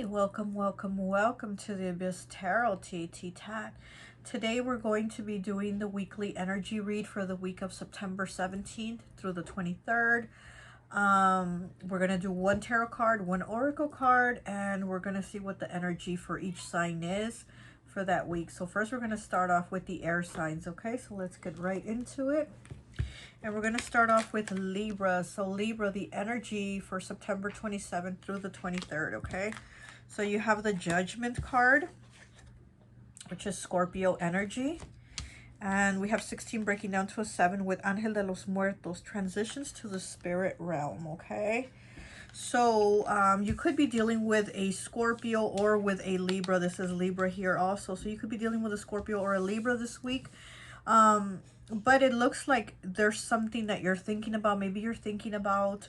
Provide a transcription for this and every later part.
Welcome to the Abyss Tarot, T.A.T. Today we're going to be doing the weekly energy read for the week of September 17th through the 23rd. We're going to do one tarot card, one oracle card, and we're going to see what the energy for each sign is for that week. So first we're going to start off with the air signs, okay? So let's get right into it. And we're going to start off with Libra. So Libra, the energy for September 27th through the 23rd, okay? So you have the Judgment card, which is Scorpio energy. And we have 16 breaking down to a 7 with Ángel de los Muertos, transitions to the spirit realm, okay? So you could be dealing with a Scorpio or with a Libra. This is Libra here also. So you could be dealing with a Scorpio or a Libra this week. But it looks like there's something that you're thinking about. Maybe you're thinking about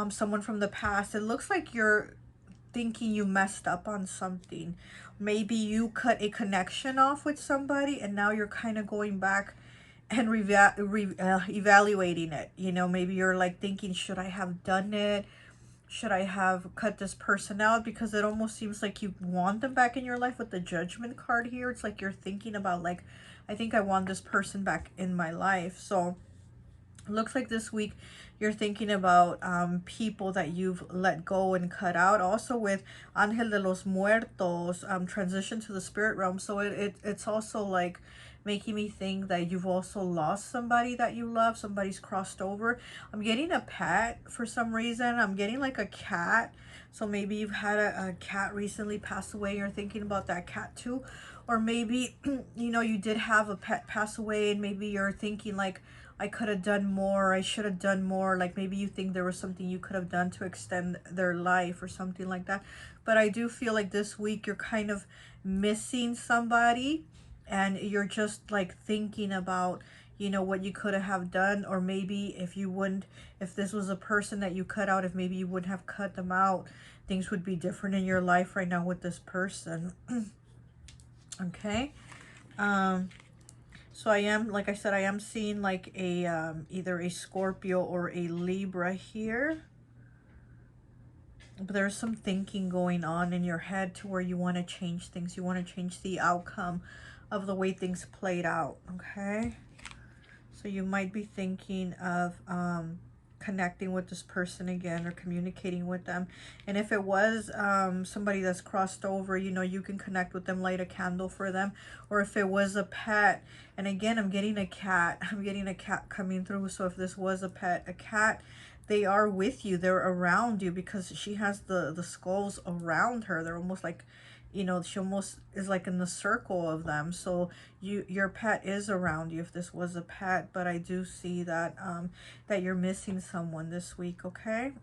someone from the past. It looks like you're thinking you messed up on something. Maybe you cut a connection off with somebody and now you're kind of going back and evaluating it. You know, maybe you're like thinking, should I have done it? Should I have cut this person out? Because it almost seems like you want them back in your life with the Judgment card here. It's like you're thinking about, like, I think I want this person back in my life. So it looks like this week you're thinking about people that you've let go and cut out. Also with Ángel de los Muertos, transition to the spirit realm. So it's also like making me think that you've also lost somebody that you love. Somebody's crossed over. I'm getting a pet for some reason. I'm getting like a cat. So maybe you've had a cat recently pass away. You're thinking about that cat too. Or maybe, you know, you did have a pet pass away and maybe you're thinking like, I could have done more, I should have done more. Like maybe you think there was something you could have done to extend their life or something like that. But I do feel like this week you're kind of missing somebody and you're just like thinking about, you know, what you could have done. Or maybe if this was a person that you cut out, if maybe you wouldn't have cut them out, things would be different in your life right now with this person. Okay. So I am, like I said, I am seeing like a either a Scorpio or a Libra here. But there's some thinking going on in your head to where you want to change things. You want to change the outcome of the way things played out, okay? So you might be thinking of connecting with this person again or communicating with them. And if it was somebody that's crossed over, you know, you can connect with them, light a candle for them. Or if it was a pet, and again, I'm getting a cat. I'm getting a cat coming through. So if this was a pet, a cat, they are with you. They're around you because she has the skulls around her. They're almost like, you know, she almost is like in the circle of them. So your pet is around you if this was a pet. But I do see that that you're missing someone this week, okay?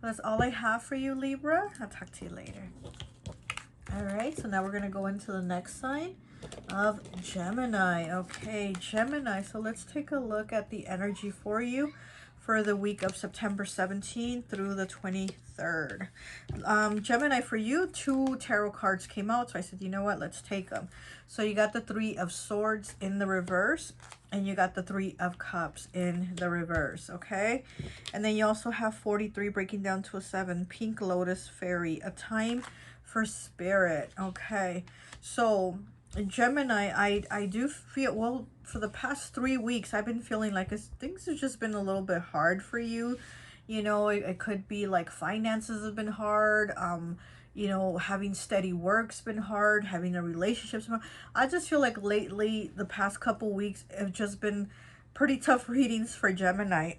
That's all I have for you, Libra. I'll talk to you later. All right, so now we're going to go into the next sign of Gemini. Okay, Gemini. So let's take a look at the energy for you for the week of September 17th through the 23rd. Gemini, for you, 2 tarot cards came out. So I said, you know what? Let's take them. So you got the 3 of Swords in the reverse. And you got the 3 of Cups in the reverse. Okay. And then you also have 43 breaking down to a 7. Pink Lotus Fairy. A time for spirit. Okay. So Gemini, I do feel, well, for the past 3 weeks, I've been feeling like things have just been a little bit hard for you. You know, it could be like finances have been hard. You know, having steady work's been hard. Having a relationship's been hard. I just feel like lately, the past couple weeks have just been pretty tough readings for Gemini.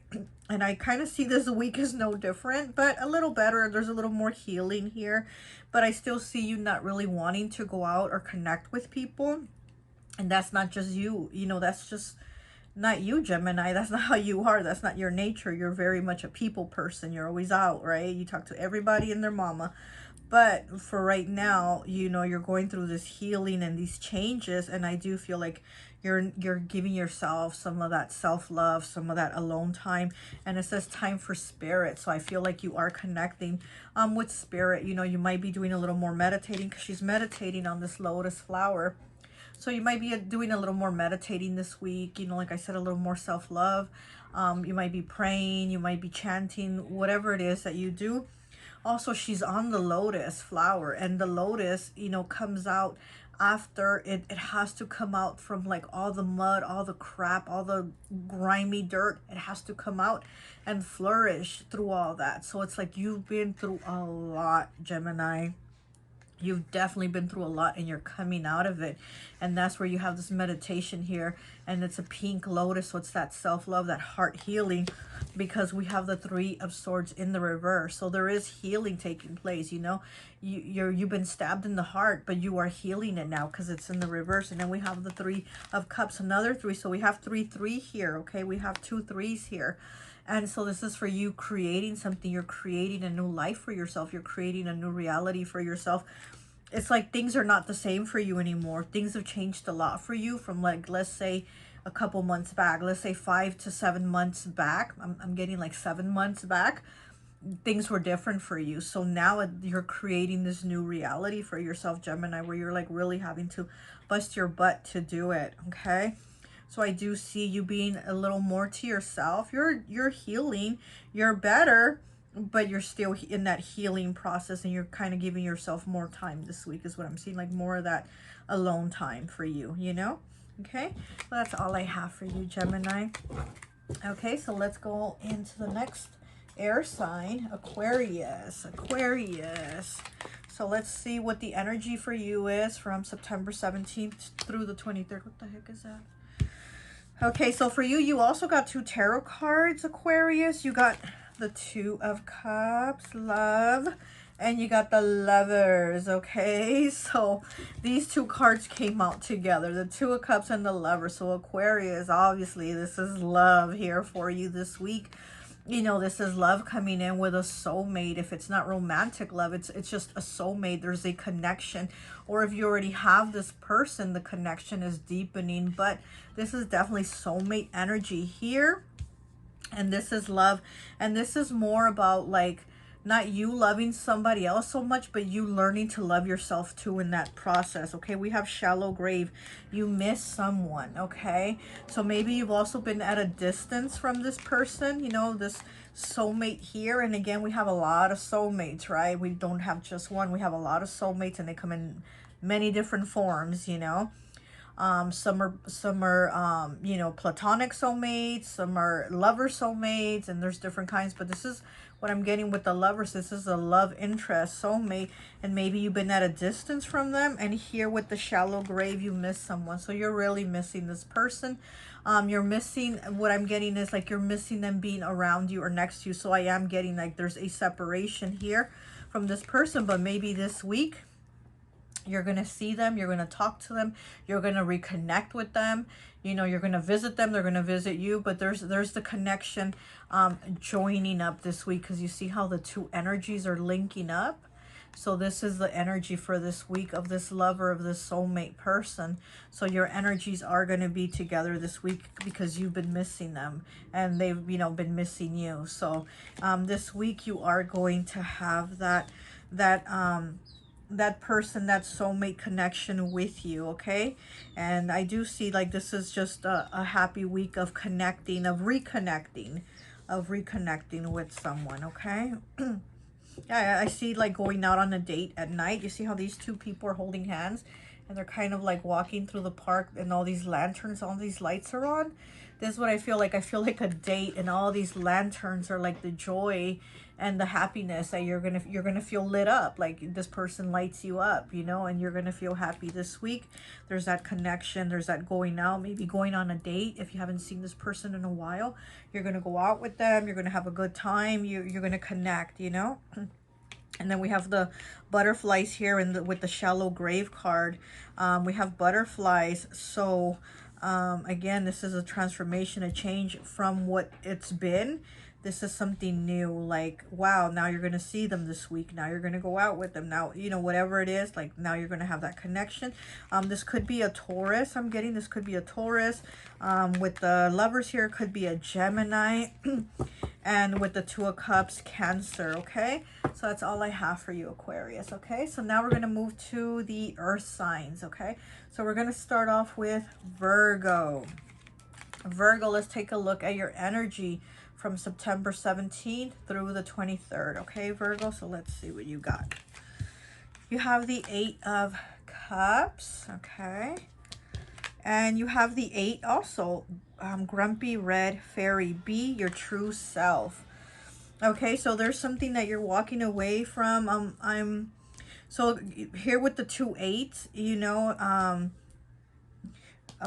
And I kind of see this week as no different, but a little better. There's a little more healing here. But I still see you not really wanting to go out or connect with people. And that's not just you. You know, that's just not you, Gemini. That's not how you are. That's not your nature. You're very much a people person. You're always out, right? You talk to everybody and their mama. But for right now, you know, you're going through this healing and these changes. And I do feel like you're giving yourself some of that self-love, some of that alone time. And it says time for spirit. So I feel like you are connecting with spirit. You know, you might be doing a little more meditating because she's meditating on this lotus flower. So you might be doing a little more meditating this week. You know, like I said, a little more self-love. You might be praying. You might be chanting, whatever it is that you do. Also, she's on the lotus flower, and the lotus, you know, comes out after it has to come out from like all the mud, all the crap, all the grimy dirt. It has to come out and flourish through all that. So it's like you've been through a lot, Gemini. You've definitely been through a lot and you're coming out of it. And that's where you have this meditation here, and it's a pink lotus. So it's that self-love, that heart healing, because we have the Three of Swords in the reverse. So there is healing taking place. You know, you've been stabbed in the heart, but you are healing it now because it's in the reverse. And then we have the Three of Cups, another three. So we have 3 here. Okay, we have 2 3s here. And so this is for you creating something. You're creating a new life for yourself. You're creating a new reality for yourself. It's like things are not the same for you anymore. Things have changed a lot for you from, like, let's say a couple months back. Let's say 5 to 7 months back. I'm getting like 7 months back. Things were different for you. So now you're creating this new reality for yourself, Gemini, where you're like really having to bust your butt to do it. Okay. So I do see you being a little more to yourself. You're healing, you're better, but you're still in that healing process, and you're kind of giving yourself more time this week is what I'm seeing, like more of that alone time for you, you know? Okay, well, that's all I have for you, Gemini. Okay, so let's go into the next air sign, Aquarius. Aquarius. So let's see what the energy for you is from September 17th through the 23rd. What the heck is that? Okay, so for you, you also got 2 tarot cards, Aquarius. You got the 2 of Cups, love, and you got the Lovers, okay? So these 2 cards came out together, the 2 of Cups and the Lover. So Aquarius, obviously, this is love here for you this week. You know, this is love coming in with a soulmate. If it's not romantic love, it's just a soulmate. There's a connection. Or if you already have this person, the connection is deepening. But this is definitely soulmate energy here. And this is love. And this is more about, like, not you loving somebody else so much, but you learning to love yourself too in that process. Okay, we have shallow grave. You miss someone. Okay, so maybe you've also been at a distance from this person, you know, this soulmate here. And again, we have a lot of soulmates, right? We don't have just one. We have a lot of soulmates, and they come in many different forms, you know. Some are you know, platonic soulmates, some are lover soulmates, and there's different kinds. But this is what I'm getting with the Lovers. This is a love interest soulmate, and maybe you've been at a distance from them. And here with the shallow grave, you miss someone. So you're really missing this person. You're missing, what I'm getting is like you're missing them being around you or next to you. So I am getting like there's a separation here from this person. But maybe this week you're going to see them, you're going to talk to them, you're going to reconnect with them, you know, you're going to visit them, they're going to visit you. But there's the connection joining up this week, because you see how the 2 energies are linking up. So this is the energy for this week of this lover, of this soulmate person. So your energies are going to be together this week because you've been missing them, and they've, you know, been missing you. So this week you are going to have that person, that soulmate connection with you. Okay, and I do see like this is just a happy week of connecting, of reconnecting with someone. Okay. Yeah, I see like going out on a date at night. You see how these 2 people are holding hands, and they're kind of like walking through the park, and all these lanterns, all these lights are on. This is what I feel like. I feel like a date, and all these lanterns are like the joy and the happiness that you're gonna feel lit up. Like this person lights you up, you know, and you're gonna feel happy this week. There's that connection. There's that going out, maybe going on a date. If you haven't seen this person in a while, you're gonna go out with them. You're gonna have a good time. You're gonna connect, you know. And then we have the butterflies here, and with the shallow grave card, we have butterflies. So again, this is a transformation, a change from what it's been. This is something new. Like, wow, now you're going to see them this week. Now you're going to go out with them. Now, you know, whatever it is, like now you're going to have that connection. This could be a Taurus. I'm getting this could be a Taurus. With the Lovers here, could be a Gemini. And with the 2 of Cups, Cancer. Okay, so that's all I have for you, Aquarius. Okay, so now we're going to move to the earth signs. Okay, so we're going to start off with Virgo. Virgo, let's take a look at your energy from September 17th through the 23rd. Okay, Virgo, so let's see what you got. You have the 8 of Cups, okay? And you have the 8 also, Grumpy Red Fairy. Be your true self. Okay, so there's something that you're walking away from. So here with the 2 8s, you know,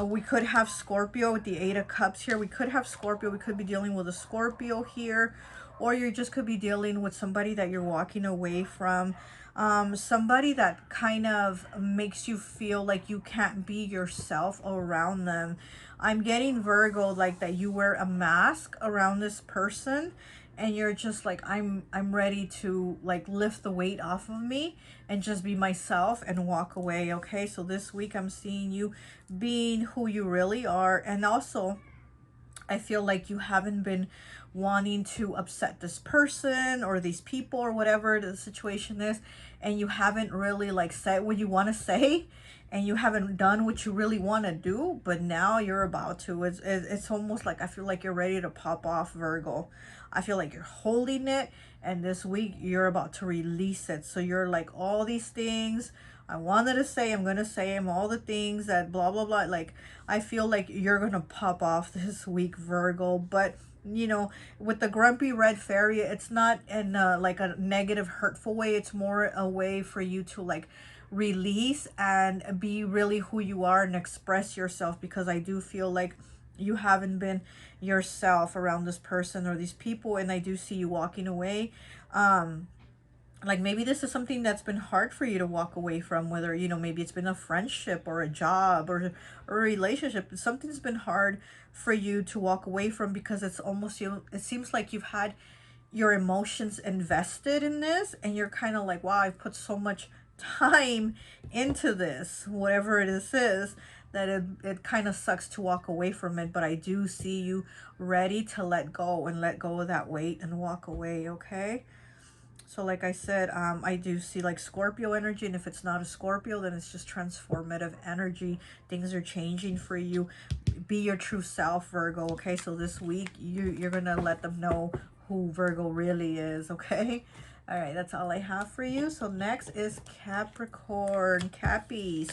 we could have Scorpio with the 8 of Cups here. We could have Scorpio. We could be dealing with a Scorpio here. Or you just could be dealing with somebody that you're walking away from. Somebody that kind of makes you feel like you can't be yourself around them. I'm getting, Virgo, like that you wear a mask around this person. And you're just like, I'm ready to like lift the weight off of me and just be myself and walk away. Okay, so this week I'm seeing you being who you really are. And also, I feel like you haven't been wanting to upset this person or these people or whatever the situation is, and you haven't really like said what you want to say, and you haven't done what you really want to do, but now you're about to. It's almost like I feel like you're ready to pop off, Virgo. I feel like you're holding it, and this week you're about to release it. So you're like, all these things I wanted to say, I'm going to say them, all the things that blah, blah, blah. Like, I feel like you're going to pop off this week, Virgo. But, you know, with the Grumpy Red Fairy, it's not in like a negative, hurtful way. It's more a way for you to like release and be really who you are and express yourself, because I do feel like you haven't been yourself around this person or these people, and I do see you walking away. Like maybe this is something that's been hard for you to walk away from, whether, you know, maybe it's been a friendship or a job or a relationship. Something's been hard for you to walk away from, because it's almost, you, it seems like you've had your emotions invested in this, and you're kind of like, wow, I've put so much time into this, whatever it is, that it kind of sucks to walk away from it. But I do see you ready to let go and let go of that weight and walk away. Okay, so like I said, I do see like Scorpio energy, and if it's not a Scorpio, then it's just transformative energy. Things are changing for you. Be your true self, Virgo. Okay, so this week you're gonna let them know who Virgo really is. Okay, all right, that's all I have for you. So next is Capricorn, Cappies.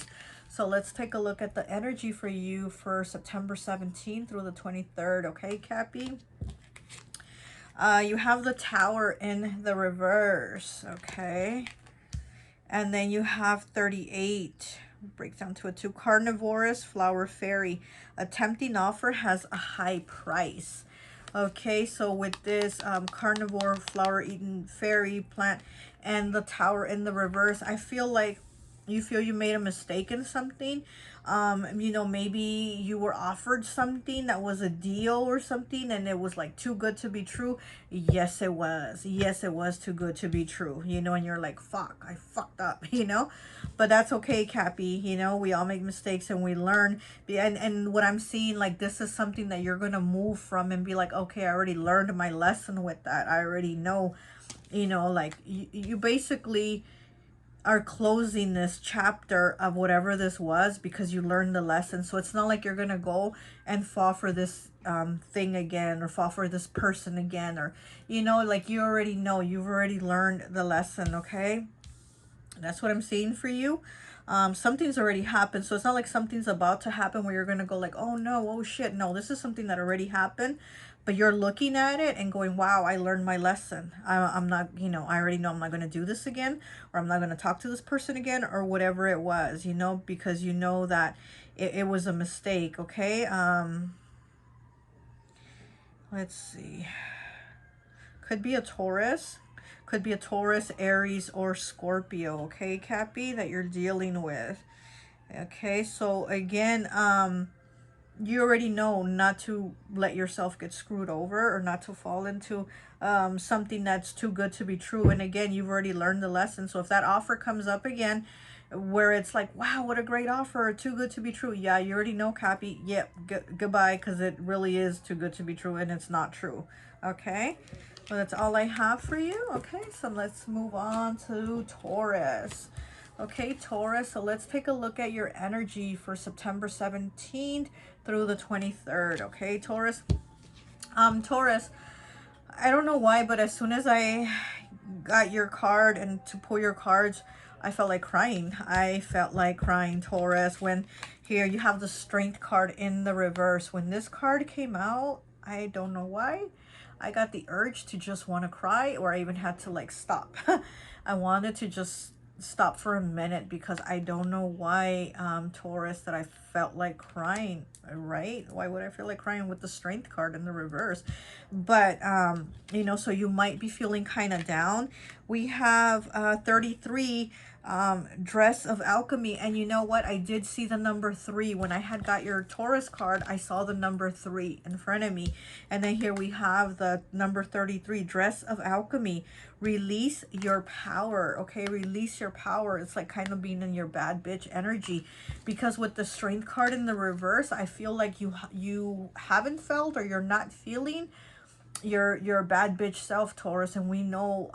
So let's take a look at the energy for you for September 17th through the 23rd. Okay, Cappy. You have the Tower in the reverse. Okay. And then you have 38. Breaks down to a 2. Carnivorous Flower Fairy. A tempting offer has a high price. Okay, so with this carnivore flower eating fairy plant and the Tower in the reverse, I feel like you feel you made a mistake in something. You know, maybe you were offered something that was a deal or something, and it was like too good to be true. Yes, it was. Yes, it was too good to be true, you know, and you're like, fuck, I fucked up, you know. But that's okay, Cappy. You know, we all make mistakes and we learn. And what I'm seeing, like, this is something that you're gonna move from and be like, okay, I already learned my lesson with that. I already know, you know, like you basically are closing this chapter of whatever this was, because you learned the lesson. So it's not like you're gonna go and fall for this thing again, or fall for this person again, or, you know, like you already know, you've already learned the lesson. Okay, that's what I'm seeing for you. Something's already happened, so it's not like something's about to happen where you're gonna go like, oh no, oh shit. No, this is something that already happened, but you're looking at it and going, wow, I learned my lesson. I'm not, you know, I already know I'm not going to do this again, or I'm not going to talk to this person again, or whatever it was, you know, because you know that it was a mistake. Okay, let's see. Could be a Taurus. Could be a Taurus, Aries, or Scorpio. Okay, Cappy, that you're dealing with. Okay, so again, you already know not to let yourself get screwed over, or not to fall into something that's too good to be true. And again, you've already learned the lesson. So if that offer comes up again, where it's like, wow, what a great offer, too good to be true. Yeah, you already know, Cappy. Yep, goodbye, because it really is too good to be true, and it's not true. Okay, well, that's all I have for you. Okay, so let's move on to Taurus. Okay, Taurus, so let's take a look at your energy for September 17th through the 23rd. Okay, Taurus. Taurus, I don't know why, but as soon as I got your card and to pull your cards, I felt like crying. I felt like crying, Taurus. When here you have the Strength card in the reverse. When this card came out, I don't know why, I got the urge to just want to cry, or I even had to like stop. I wanted to just stop for a minute because I don't know why, Taurus, that I felt like crying, right? Why would I feel like crying with the Strength card in the reverse? But you know, so you might be feeling kind of down. We have 33, dress of alchemy, and you know what, I did see the number 3 when I had got your Taurus card. I saw the number 3 in front of me, and then here we have the number 33, dress of alchemy. Release your power. Okay, release your power. It's like kind of being in your bad bitch energy, because with the Strength card in the reverse, I feel like you haven't felt, or you're not feeling your bad bitch self, Taurus. And we know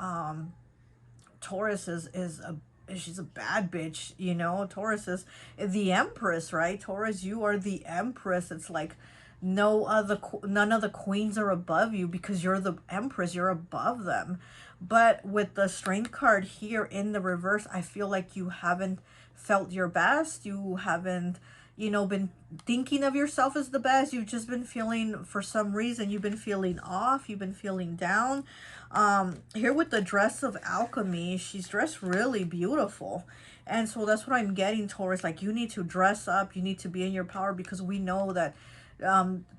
Taurus she's a bad bitch, you know. Taurus is the Empress, right? Taurus, you are the Empress. It's like none of the queens are above you, because you're the Empress, you're above them. But with the Strength card here in the reverse, I feel like you haven't felt your best. You haven't, you know, been thinking of yourself as the best. You've just been feeling, for some reason, you've been feeling off. You've been feeling down. Here with the dress of alchemy, she's dressed really beautiful. And so that's what I'm getting, Taurus. Like, you need to dress up. You need to be in your power, because we know that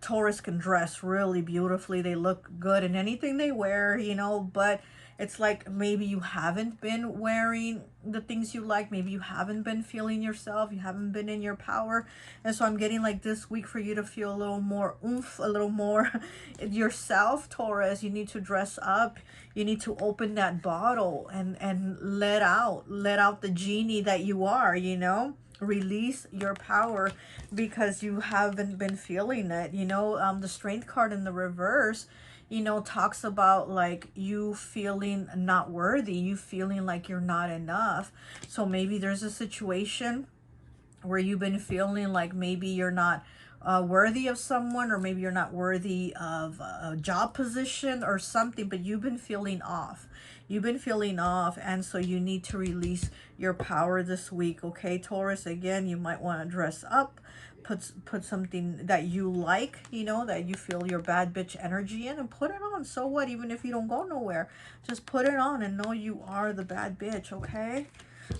Taurus can dress really beautifully. They look good in anything they wear, you know, but it's like maybe you haven't been wearing the things you like. Maybe you haven't been feeling yourself. You haven't been in your power. And so I'm getting like this week for you to feel a little more oomph, a little more yourself, Taurus. You need to dress up. You need to open that bottle and let out the genie that you are, you know. Release your power, because you haven't been feeling it, you know. The Strength card in the reverse, you know, talks about like you feeling not worthy, you feeling like you're not enough. So maybe there's a situation where you've been feeling like maybe you're not worthy of someone, or maybe you're not worthy of a job position or something, but you've been feeling off. You've been feeling off, and so you need to release your power this week, okay, Taurus? Again, you might want to dress up, put something that you like, you know, that you feel your bad bitch energy in, and put it on. So what? Even if you don't go nowhere, just put it on and know you are the bad bitch, okay?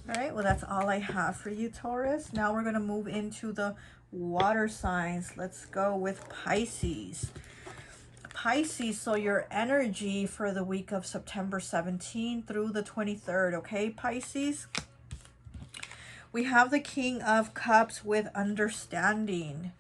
All right, well, that's all I have for you, Taurus. Now we're going to move into the water signs. Let's go with Pisces. Pisces, so your energy for the week of September 17th through the 23rd, okay, Pisces? We have the King of Cups with understanding.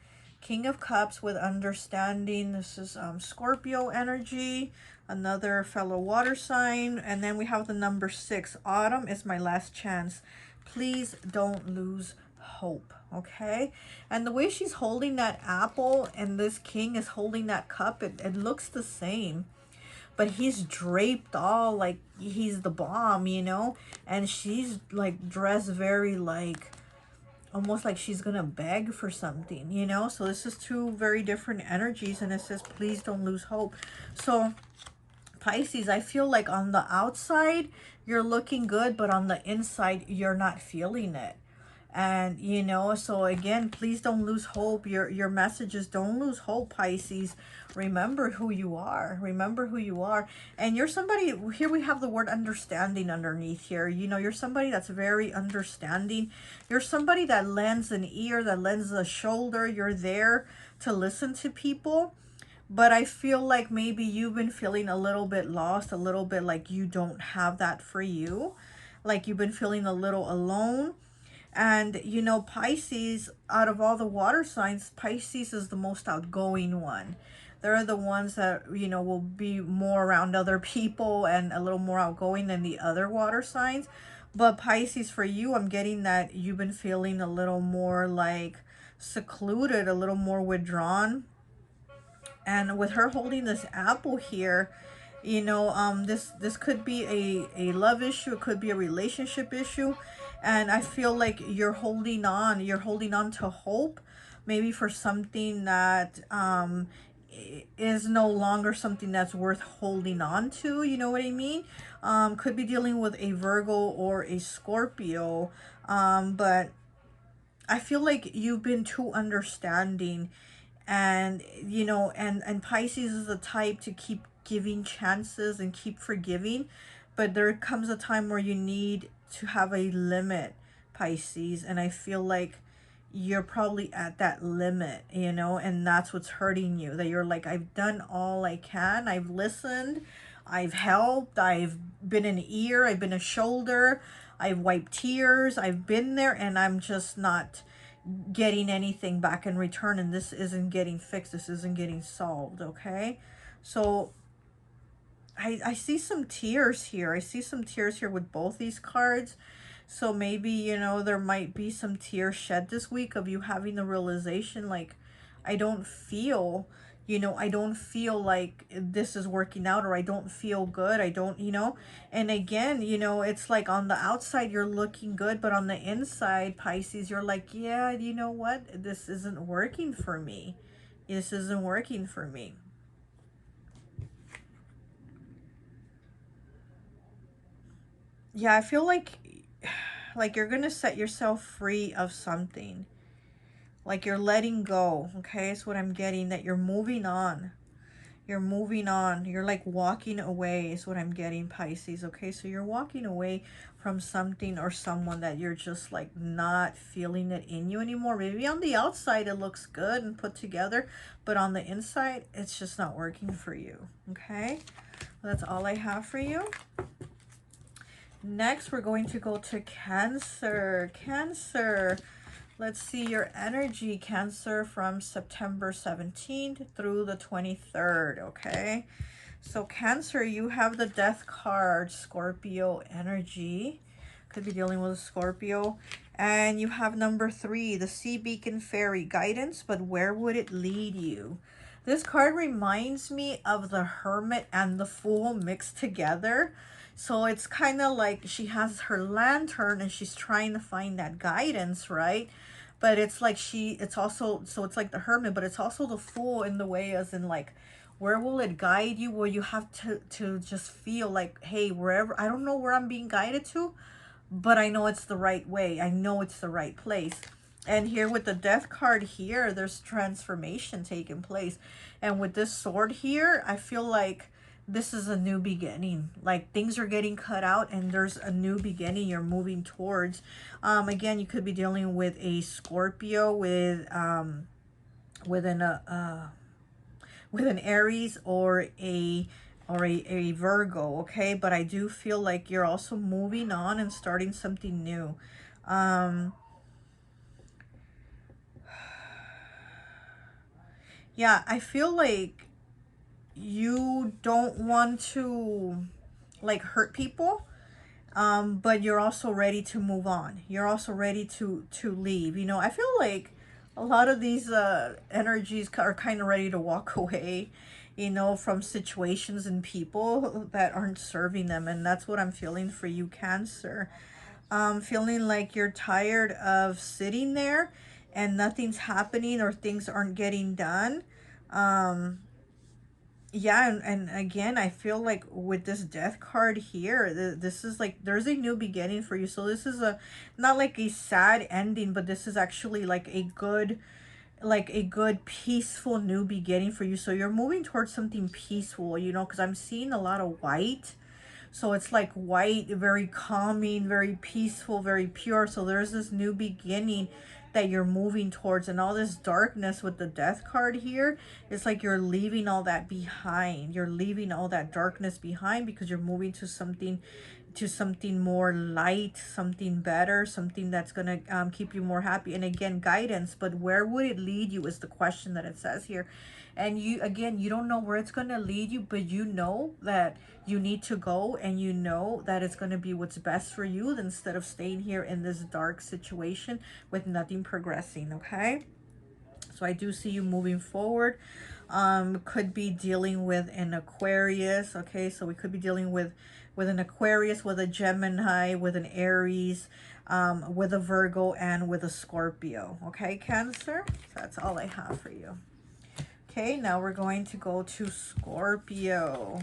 King of Cups with understanding. This is Scorpio energy, another fellow water sign. And then we have the number 6. Autumn is my last chance. Please don't lose hope, okay? And the way she's holding that apple and this king is holding that cup, it looks the same. But he's draped all like he's the bomb, you know? And she's like dressed very like, almost like she's gonna beg for something, you know? So this is two very different energies, and it says please don't lose hope. So Pisces, I feel like on the outside you're looking good, but on the inside you're not feeling it. And you know, so again, please don't lose hope. Your message is don't lose hope, Pisces. Remember who you are. Remember who you are. And you're somebody, here we have the word understanding underneath here. You know, you're somebody that's very understanding. You're somebody that lends an ear, that lends a shoulder. You're there to listen to people. But I feel like maybe you've been feeling a little bit lost, a little bit like you don't have that for you. Like you've been feeling a little alone. And, you know, Pisces, out of all the water signs, Pisces is the most outgoing one. They're the ones that, you know, will be more around other people and a little more outgoing than the other water signs. But Pisces, for you, I'm getting that you've been feeling a little more like secluded, a little more withdrawn. And with her holding this apple here, you know, this could be a love issue. It could be a relationship issue. And I feel like you're holding on to hope, maybe for something that is no longer something that's worth holding on to, you know what I mean? Could be dealing with a Virgo or a Scorpio, but I feel like you've been too understanding, and you know, and Pisces is the type to keep giving chances and keep forgiving, but there comes a time where you need to have a limit, Pisces, and I feel like you're probably at that limit, you know, and that's what's hurting you, that you're like, I've done all I can, I've listened, I've helped, I've been an ear, I've been a shoulder, I've wiped tears, I've been there, and I'm just not getting anything back in return, and this isn't getting fixed, this isn't getting solved. Okay, so I see some tears here. I see some tears here with both these cards. So maybe, you know, there might be some tears shed this week of you having the realization, like, I don't feel, you know, I don't feel like this is working out, or I don't feel good. I don't, you know, and again, you know, it's like on the outside you're looking good, but on the inside, Pisces, you're like, yeah, you know what? This isn't working for me. This isn't working for me. Yeah, I feel like you're gonna set yourself free of something, like you're letting go. Okay, that's what I'm getting, that you're moving on, you're moving on, you're like walking away is what I'm getting, Pisces. Okay, so you're walking away from something or someone that you're just like not feeling it in you anymore. Maybe on the outside it looks good and put together, but on the inside it's just not working for you. Okay, that's all I have for you. Next, we're going to go to Cancer. Cancer. Let's see your energy, Cancer, from September 17th through the 23rd, okay? So, Cancer, you have the Death card, Scorpio energy. Could be dealing with a Scorpio. And you have number 3, the Sea Beacon Fairy guidance, but where would it lead you? This card reminds me of the Hermit and the Fool mixed together. So it's kind of like she has her lantern and she's trying to find that guidance, right? But it's like it's also, so it's like the Hermit, but it's also the Fool in the way, as in like, where will it guide you? Where you have to just feel like, hey, wherever, I don't know where I'm being guided to, but I know it's the right way. I know it's the right place. And here with the Death card here, there's transformation taking place. And with this sword here, I feel like this is a new beginning. Like things are getting cut out and there's a new beginning you're moving towards. Again, you could be dealing with a Scorpio, with an Aries, or a Virgo, okay? But I do feel like you're also moving on and starting something new. Yeah, I feel like you don't want to like hurt people, but you're also ready to move on. You're also ready to leave. You know, I feel like a lot of these energies are kind of ready to walk away, you know, from situations and people that aren't serving them. And that's what I'm feeling for you, Cancer. Feeling like you're tired of sitting there and nothing's happening, or things aren't getting done. Yeah, and again, I feel like with this Death card here, this is like, there's a new beginning for you. So this is a, not like a sad ending, but this is actually like a good, peaceful new beginning for you. So you're moving towards something peaceful, you know, because I'm seeing a lot of white. So it's like white, very calming, very peaceful, very pure. So there's this new beginning that you're moving towards, and all this darkness with the Death card here, it's like you're leaving all that behind. You're leaving all that darkness behind because you're moving to something more light, something better, something that's gonna keep you more happy. And again, guidance, but where would it lead you is the question that it says here. And you, again, you don't know where it's gonna lead you, but you know that you need to go, and you know that it's gonna be what's best for you, instead of staying here in this dark situation with nothing progressing. Okay, so I do see you moving forward. Could be dealing with an Aquarius. Okay, so we could be dealing with an Aquarius, with a Gemini, with an Aries, with a Virgo, and with a Scorpio. Okay, Cancer, so that's all I have for you. Okay, now we're going to go to Scorpio.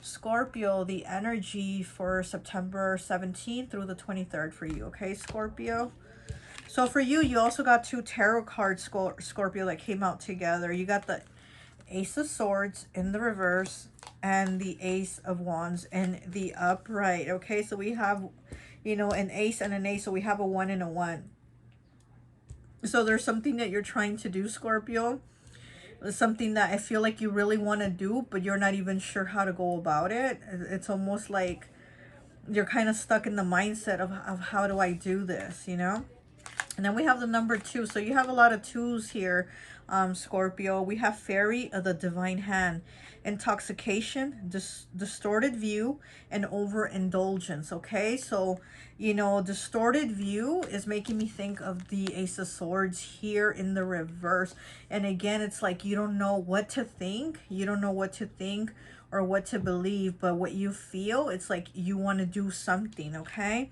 Scorpio, the energy for September 17th through the 23rd for you, okay, Scorpio? So for you, you also got two tarot cards, Scorpio, that came out together. You got the Ace of Swords in the reverse and the Ace of Wands in the upright, okay? So we have, you know, an ace and an ace, so we have a 1 and a 1. So there's something that you're trying to do, Scorpio. Something that I feel like you really want to do, but you're not even sure how to go about it. It's almost like you're kind of stuck in the mindset of how do I do this, you know? And then we have the number 2. So you have a lot of 2s here, Scorpio. We have Fairy of the Divine Hand, intoxication, distorted view, and overindulgence, okay? So, you know, distorted view is making me think of the Ace of Swords here in the reverse. And again, it's like you don't know what to think. You don't know what to think or what to believe, but what you feel, it's like you want to do something, okay?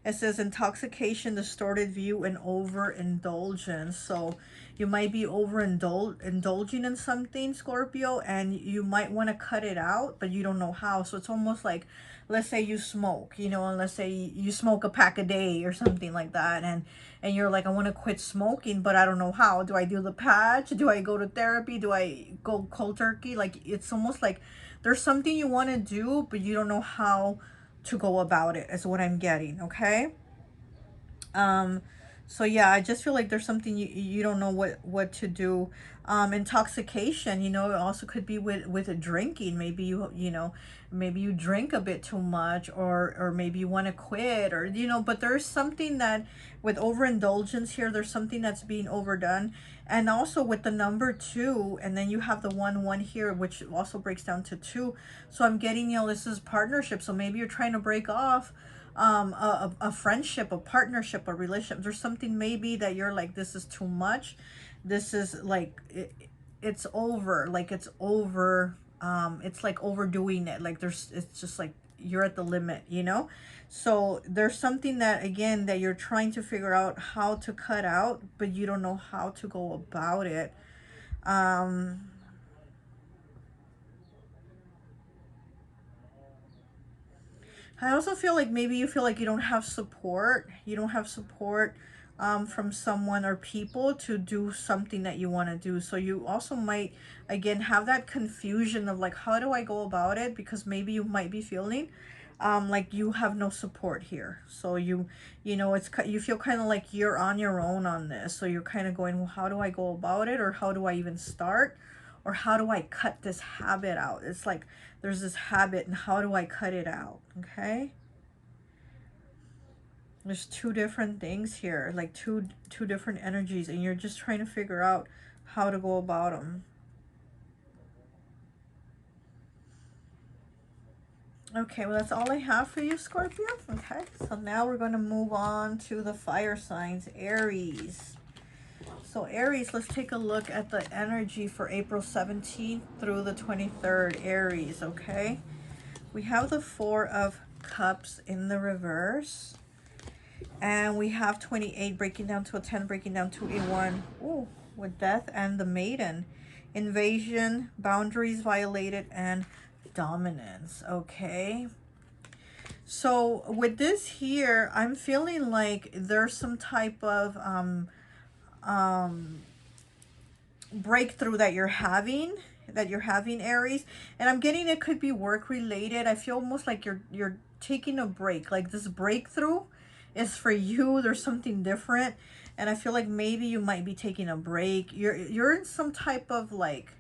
It says intoxication, distorted view, and overindulgence. So you might be indulging in something, Scorpio, and you might want to cut it out, but you don't know how. So it's almost like, let's say you smoke, you know, and let's say you smoke a pack a day or something like that, and you're like, I want to quit smoking, but I don't know how. Do I do the patch? Do I go to therapy? Do I go cold turkey? Like, it's almost like there's something you want to do, but you don't know how to go about it, is what I'm getting, okay? So yeah, I just feel like there's something you don't know what to do. Intoxication, you know, it also could be with a drinking. Maybe you know, maybe you drink a bit too much, or maybe you want to quit, or you know, but there's something that with overindulgence here, there's something that's being overdone. And also with the number 2, and then you have the 1 here, which also breaks down to 2. So I'm getting, you know, this is partnership. So maybe you're trying to break off a friendship, a partnership, a relationship. There's something maybe that you're like, this is too much. This is like, it's over. Like, it's over. It's like overdoing it. Like, it's just like you're at the limit, you know? So there's something that, again, that you're trying to figure out how to cut out, but you don't know how to go about it. I also feel like maybe you feel like you don't have support. You don't have support from someone or people to do something that you want to do. So you also might, again, have that confusion of like, how do I go about it? Because maybe you might be feeling like you have no support here. So you know, you feel kind of like you're on your own on this. So you're kind of going, well, how do I go about it? Or how do I even start? Or how do I cut this habit out? It's like there's this habit, and how do I cut it out? Okay, there's 2 different things here, like two different energies, and you're just trying to figure out how to go about them. Okay, well, that's all I have for you, Scorpio. Okay, so now we're going to move on to the fire signs, Aries. So Aries, let's take a look at the energy for April 17th through the 23rd, Aries, okay? We have the 4 of Cups in the reverse. And we have 28 breaking down to a 10, breaking down to a 1. Ooh, with Death and the Maiden. Invasion, boundaries violated, and dominance, okay? So with this here, I'm feeling like there's some type of breakthrough that you're having, Aries, and I'm getting it could be work related. I feel almost like you're taking a break, like this breakthrough is for you. There's something different, and I feel like maybe you might be taking a break. You're in some type of like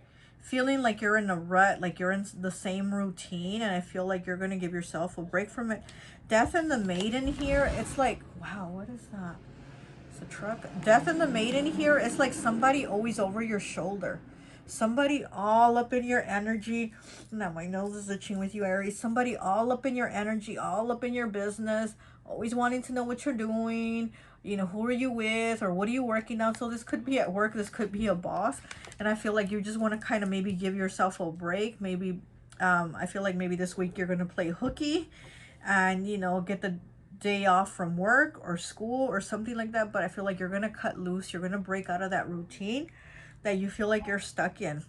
feeling like you're in a rut, like you're in the same routine, and I feel like you're gonna give yourself a break from it. Death and the Maiden here, it's like, wow, what is that? It's a truck. Death and the Maiden here, it's like somebody always over your shoulder. Somebody all up in your energy. Now my nose is itching with you, Aries. Somebody all up in your energy, all up in your business, always wanting to know what you're doing. You know, who are you with, or what are you working on? So this could be at work. This could be a boss. And I feel like you just want to kind of maybe give yourself a break. Maybe, I feel like maybe this week you're going to play hooky and, you know, get the day off from work or school or something like that. But I feel like you're going to cut loose. You're going to break out of that routine. that you feel like you're stuck in,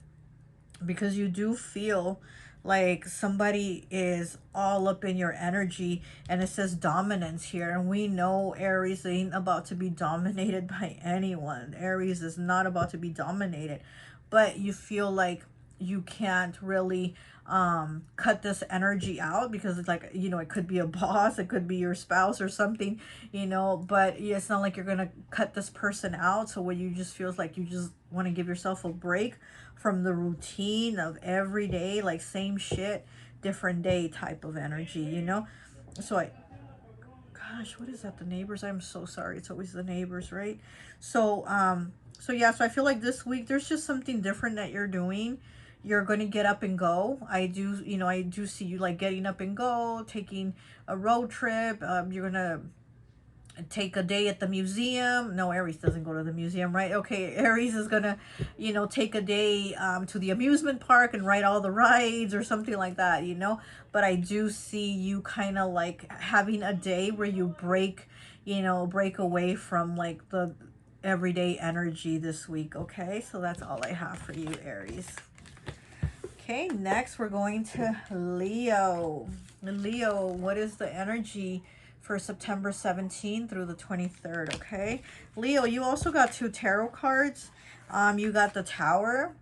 because you do feel like somebody is all up in your energy, and it says dominance here, and we know Aries ain't about to be dominated by anyone. Aries is not about to be dominated, but you feel like you can't really cut this energy out, because it's like, you know, it could be a boss, it could be your spouse or something, you know, but it's not like you're gonna cut this person out. So what you just feels like you just want to give yourself a break from the routine of every day, like same shit, different day type of energy, you know. So gosh, what is that? The neighbors? I'm so sorry. It's always the neighbors, right? So, so yeah, so I feel like this week there's just something different that you're doing. You're going to get up and go. I do, you know, I do see you like getting up and go, taking a road trip. You're going to take a day at the museum. No, Aries doesn't go to the museum, right? Okay, Aries is gonna, you know, take a day to the amusement park and ride all the rides or something like that, you know. But I do see you kind of like having a day where you break, you know, break away from like the everyday energy this week. Okay, so that's all I have for you, Aries. Okay, next we're going to Leo. Leo, what is the energy for September 17th through the 23rd? Okay, Leo, you also got 2 tarot cards. You got the Tower.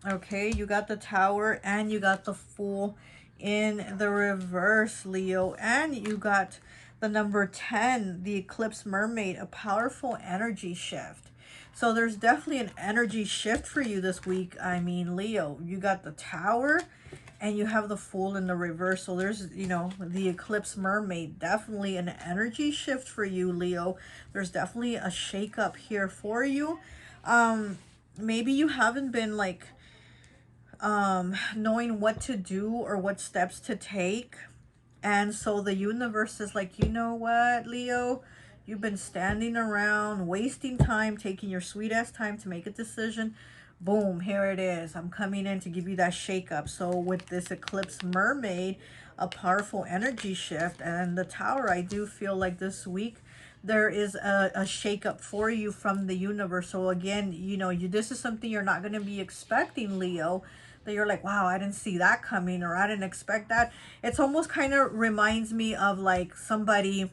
Okay, you got the Tower, and you got the Fool in the reverse, Leo, and you got the number 10, the Eclipse Mermaid, a powerful energy shift. So there's definitely an energy shift for you this week. I mean, Leo, you got the Tower and you have the Fool in the reverse. So there's, you know, the Eclipse Mermaid, definitely an energy shift for you, Leo. There's definitely a shakeup here for you. Maybe you haven't been like knowing what to do or what steps to take. And so the universe is like, you know what, Leo? You've been standing around, wasting time, taking your sweet ass time to make a decision. Boom, here it is. I'm coming in to give you that shake-up. So with this Eclipse Mermaid, a powerful energy shift, and the Tower, I do feel like this week there is a shake-up for you from the universe. So again, you know, this is something you're not going to be expecting, Leo, that you're like, wow, I didn't see that coming, or I didn't expect that. It's almost kind of reminds me of like somebody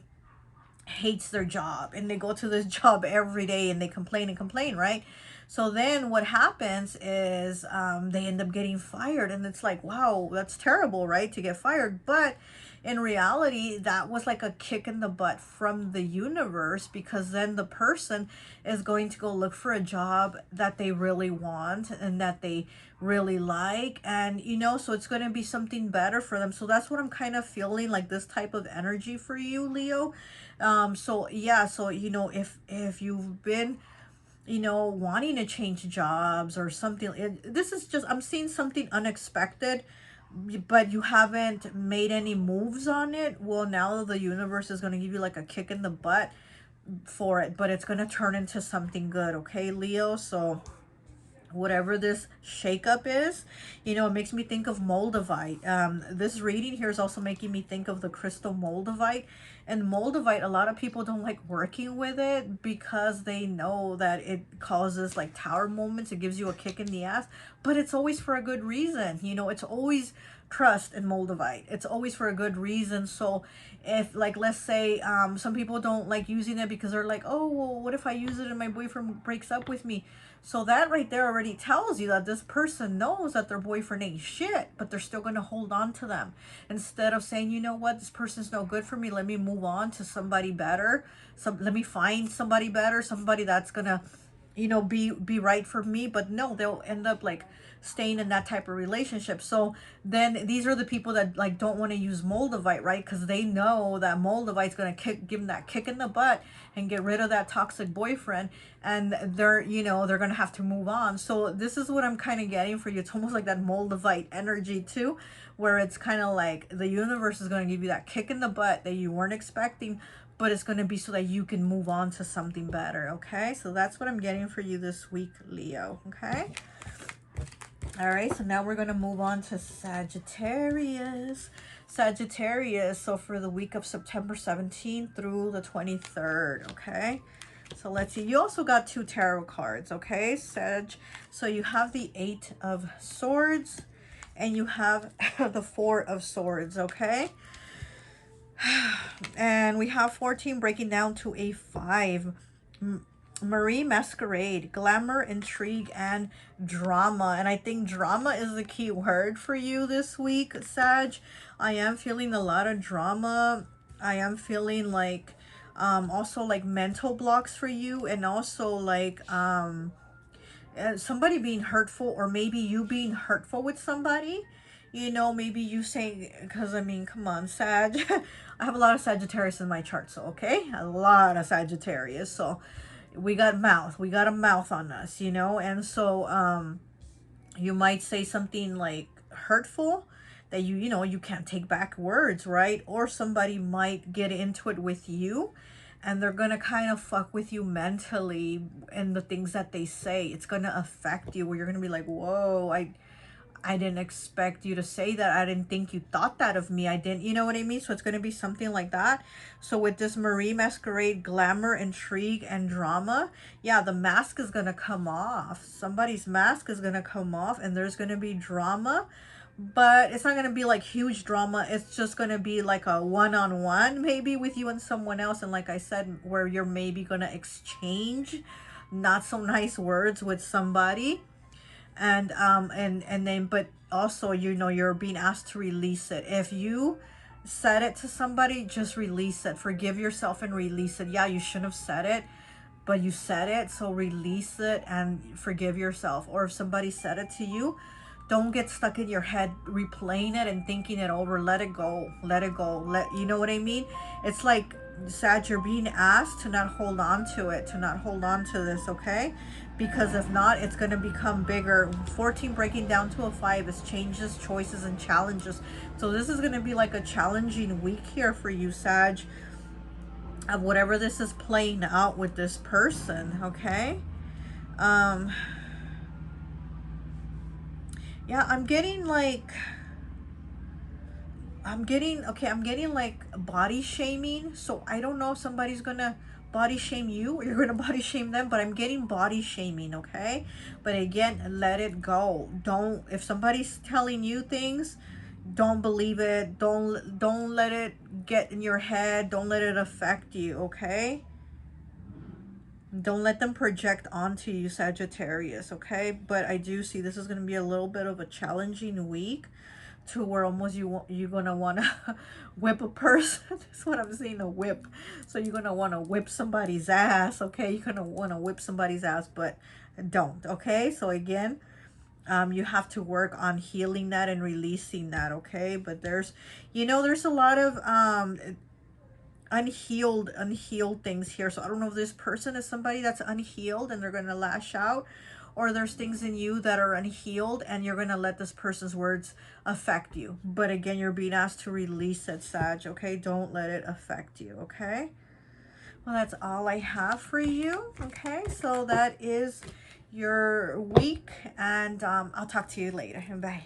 hates their job and they go to this job every day and they complain and complain, right? So then what happens is they end up getting fired, and it's like, wow, that's terrible, right, to get fired. But in reality, that was like a kick in the butt from the universe, because then the person is going to go look for a job that they really want and that they really like, and you know, so it's going to be something better for them. So that's what I'm kind of feeling, like this type of energy for you, Leo. So yeah, so you know, if you've been, you know, wanting to change jobs or something, this is just, I'm seeing something unexpected, but you haven't made any moves on it. Well, now the universe is going to give you like a kick in the butt for it, but it's going to turn into something good. Okay, Leo? So whatever this shakeup is, you know, it makes me think of moldavite. This reading here is also making me think of the crystal moldavite. And moldavite, a lot of people don't like working with it because they know that it causes like tower moments. It gives you a kick in the ass, but it's always for a good reason. You know, it's always trust in moldavite. It's always for a good reason. So if, like, let's say some people don't like using it because they're like, oh, well, what if I use it and my boyfriend breaks up with me? So that right there already tells you that this person knows that their boyfriend ain't shit, but they're still going to hold on to them. Instead of saying, you know what, this person's no good for me, let me move on to somebody better. So let me find somebody better, somebody that's going to, you know, be right for me. But no, they'll end up like staying in that type of relationship. So then these are the people that like don't want to use moldavite, right? Because they know that moldavite's going to give them that kick in the butt and get rid of that toxic boyfriend, and they're, you know, they're going to have to move on. So this is what I'm kind of getting for you. It's almost like that moldavite energy too, where it's kind of like the universe is going to give you that kick in the butt that you weren't expecting, but it's going to be so that you can move on to something better. Okay, so that's what I'm getting for you this week, Leo. Okay. All right, so now we're going to move on to Sagittarius. Sagittarius, so for the week of September 17th through the 23rd, okay? So let's see. You also got 2 tarot cards, okay, Sag? So you have the 8 of Swords and you have the 4 of Swords, okay? And we have 14 breaking down to a 5. Marie Masquerade, glamour, intrigue, and drama. And I think drama is the key word for you this week, Sag. I am feeling a lot of drama. I am feeling like also like mental blocks for you, and also like somebody being hurtful, or maybe you being hurtful with somebody. You know, maybe you say, because I mean, come on, Sag. I have a lot of Sagittarius in my chart, so okay? A lot of Sagittarius, so we got a mouth on us, you know? And so you might say something like hurtful that you know, you can't take back words, right? Or somebody might get into it with you and they're gonna kind of fuck with you mentally, and the things that they say, it's gonna affect you, where you're gonna be like, whoa, I didn't expect you to say that. I didn't think you thought that of me. I didn't, you know what I mean? So it's going to be something like that. So with this Marie Masquerade, glamour, intrigue, and drama, yeah, the mask is going to come off. Somebody's mask is going to come off, and there's going to be drama. But it's not going to be like huge drama. It's just going to be like a one-on-one maybe with you and someone else. And like I said, where you're maybe going to exchange not so nice words with somebody. And then, but also, you know, you're being asked to release it. If you said it to somebody, just release it. Forgive yourself and release it. Yeah, you shouldn't have said it, but you said it, so release it and forgive yourself. Or if somebody said it to you, don't get stuck in your head replaying it and thinking it over. Let it go. Let it go. You know what I mean? It's like, Sag, you're being asked to not hold on to it, to not hold on to this, okay? Because if not, it's going to become bigger. 14 breaking down to a 5 is changes, choices, and challenges. So this is going to be like a challenging week here for you, Sag, of whatever this is playing out with this person, okay? Yeah, I'm getting like like body shaming. So I don't know if somebody's gonna body shame you or you're gonna body shame them, but I'm getting body shaming, okay? But again, let it go. Don't, if somebody's telling you things, don't believe it. Don't let it get in your head. Don't let it affect you, okay? Don't let them project onto you, Sagittarius, okay? But I do see this is going to be a little bit of a challenging week, to where almost you're going to want to whip a person. That's what I'm seeing, a whip. So you're going to want to whip somebody's ass, okay? You're going to want to whip somebody's ass, but don't, okay? So again, you have to work on healing that and releasing that, okay? But there's, you know, there's a lot of unhealed things here. So I don't know if this person is somebody that's unhealed and they're going to lash out, or there's things in you that are unhealed and you're going to let this person's words affect you. But again, you're being asked to release it, Sag, okay? Don't let it affect you, okay? Well, that's all I have for you, okay? So that is your week, and I'll talk to you later. Bye.